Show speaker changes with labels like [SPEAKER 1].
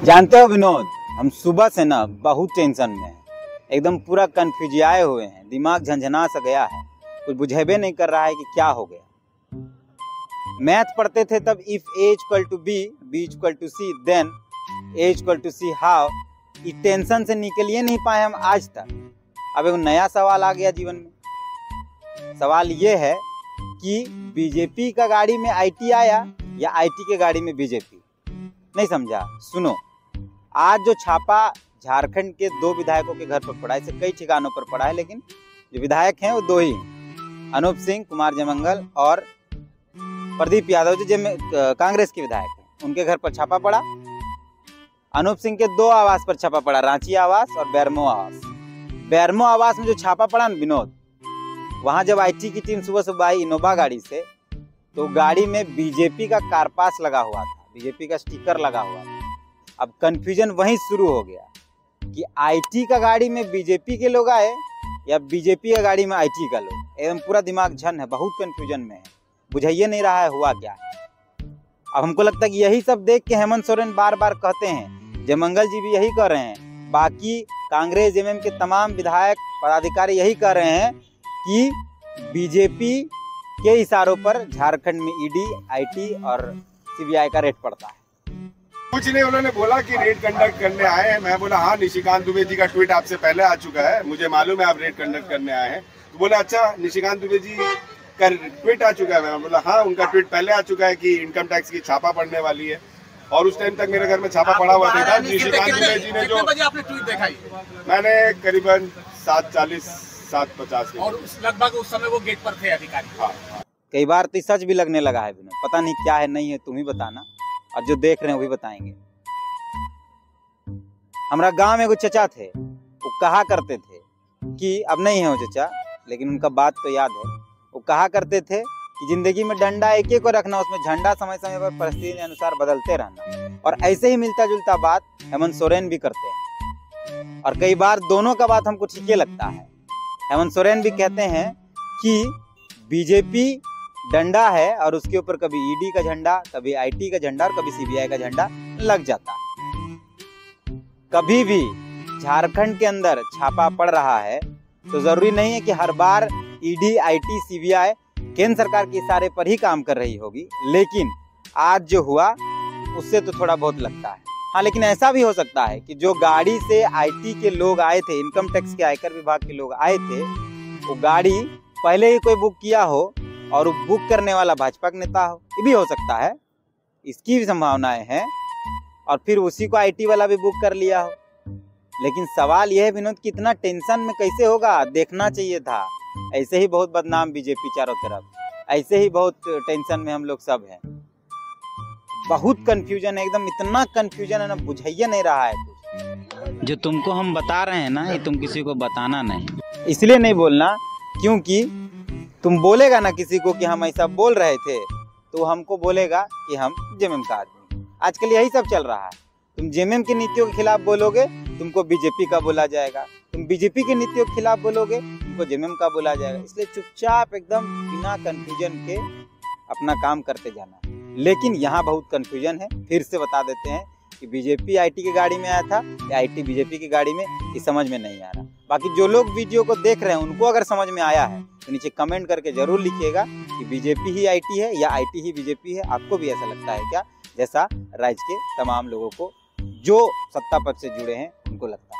[SPEAKER 1] जानते हो विनोद, हम सुबह से ना बहुत टेंशन में हैं, एकदम पूरा कन्फ्यूजियाए हुए हैं, दिमाग झंझना सा गया है, कुछ बुझेबे नहीं कर रहा है कि क्या हो गया। मैथ पढ़ते थे तब if A equal to B, B equal to C, then A equal to C how, इस टेंशन से निकल ही नहीं पाए हम आज तक। अब एक नया सवाल आ गया जीवन में। सवाल ये है कि बीजेपी का गाड़ी में आईटी आया या आईटी के गाड़ी में बीजेपी। नहीं समझा? सुनो, आज जो छापा झारखंड के 2 विधायकों के घर पर पड़ा है, इसे कई ठिकानों पर पड़ा है, लेकिन जो विधायक हैं वो 2 ही हैं, अनूप सिंह, कुमार जयमंगल और प्रदीप यादव, जो कांग्रेस के विधायक हैं, उनके घर पर छापा पड़ा। अनूप सिंह के 2 आवास पर छापा पड़ा, रांची आवास और बैरमो आवास। बैरमो आवास में जो छापा पड़ा ना विनोद, वहां जब आईटी की टीम सुबह सुबह आई इनोवा गाड़ी से, तो गाड़ी में बीजेपी का कारपास लगा हुआ था, बीजेपी का स्टिकर लगा हुआ था। अब कंफ्यूजन वहीं शुरू हो गया कि आईटी का गाड़ी में बीजेपी के लोग आए या बीजेपी का गाड़ी में आईटी का लोग। एकदम पूरा दिमाग झन है, बहुत कंफ्यूजन में है, बुझाइए नहीं रहा है हुआ क्या है। अब हमको लगता है कि यही सब देख के हेमंत सोरेन बार बार कहते हैं, जयमंगल जी भी यही कह रहे हैं, बाकी कांग्रेस जेएमएम के तमाम विधायक पदाधिकारी यही कह रहे हैं कि बीजेपी के इशारों पर झारखंड में ईडी, आईटी और सीबीआई का रेड पड़ता है।
[SPEAKER 2] कुछ नहीं, उन्होंने बोला कि रेड कंडक्ट करने आए हैं। मैं बोला हाँ, निशिकांत दुबे जी का ट्वीट आपसे पहले आ चुका है, मुझे मालूम है आप रेड कंडक्ट करने आए हैं। तो बोला अच्छा, निशिकांत दुबे जी का ट्वीट आ चुका है। मैं बोला हाँ, उनका ट्वीट पहले आ चुका है कि इनकम टैक्स की छापा पड़ने वाली है, और उस टाइम तक मेरे घर में छापा पड़ा हुआ था। निशिकांत दुबे जी ने जो आपने ट्वीट देखा, मैंने करीबन 7:40 7:50
[SPEAKER 3] और लगभग उस समय वो गेट पर थे अधिकारी।
[SPEAKER 2] हाँ,
[SPEAKER 1] कई बार तो सच भी लगने लगा है विनोद, पता नहीं क्या है नहीं है, तुम ही बताना और जो देख रहे हैं वो भी बताएंगे। हमारा गांव में एगो चचा थे, वो कहा करते थे कि अब नहीं है वो चचा, लेकिन उनका बात तो याद है। वो कहा करते थे कि जिंदगी में डंडा एक को रखना, उसमें झंडा समय समय पर परिस्थिति के अनुसार बदलते रहना। और ऐसे ही मिलता जुलता बात हेमंत सोरेन भी करते हैं, और कई बार दोनों का बात हमको ठीक लगता है। हेमंत सोरेन भी कहते हैं कि बीजेपी डंडा है और उसके ऊपर कभी ईडी का झंडा, कभी आईटी का झंडा और कभी सीबीआई का झंडा लग जाता है। कभी भी झारखंड के अंदर छापा पड़ रहा है तो जरूरी नहीं है कि हर बार ईडी, आईटी, सीबीआई केंद्र सरकार के इशारे पर ही काम कर रही होगी, लेकिन आज जो हुआ उससे तो थोड़ा बहुत लगता है। हाँ, लेकिन ऐसा भी हो सकता है कि जो गाड़ी से आईटी के लोग आए थे, इनकम टैक्स के आयकर विभाग के लोग आए थे, वो गाड़ी पहले ही कोई बुक किया हो और वो बुक करने वाला भाजपा का नेता हो, ये भी हो सकता है, इसकी भी संभावनाएं हैं, और फिर उसी को आईटी वाला भी बुक कर लिया हो। लेकिन सवाल यह है विनोद, कितना टेंशन में कैसे होगा, देखना चाहिए था। ऐसे ही बहुत बदनाम बीजेपी चारों तरफ, ऐसे ही बहुत टेंशन में हम लोग सब हैं। बहुत कंफ्यूजन है, एकदम इतना कंफ्यूजन है ना, बुझाइए नहीं रहा है कुछ।
[SPEAKER 4] जो तुमको हम बता रहे हैं ना, ये तुम किसी को बताना नहीं।
[SPEAKER 1] इसलिए नहीं बोलना क्योंकि तुम बोलेगा ना किसी को कि हम ऐसा बोल रहे थे, तो हमको बोलेगा कि हम जेएमएम का आदमी। आजकल यही सब चल रहा है, तुम जेएमएम की नीतियों के खिलाफ बोलोगे, तुमको बीजेपी का बोला जाएगा, तुम बीजेपी की नीतियों के खिलाफ बोलोगे, तुमको जेएमएम का बोला जाएगा। इसलिए चुपचाप एकदम बिना कंफ्यूजन के अपना काम करते जाना। लेकिन यहाँ बहुत कंफ्यूजन है, फिर से बता देते हैं कि बीजेपी आईटी की गाड़ी में आया था या आईटी बीजेपी की गाड़ी में, ये समझ में नहीं आ रहा। बाकी जो लोग वीडियो को देख रहे हैं उनको अगर समझ में आया है तो नीचे कमेंट करके जरूर लिखिएगा कि बीजेपी ही आईटी है या आईटी ही बीजेपी है। आपको भी ऐसा लगता है क्या, जैसा राज्य के तमाम लोगों को जो सत्ता पक्ष से जुड़े हैं उनको लगता है?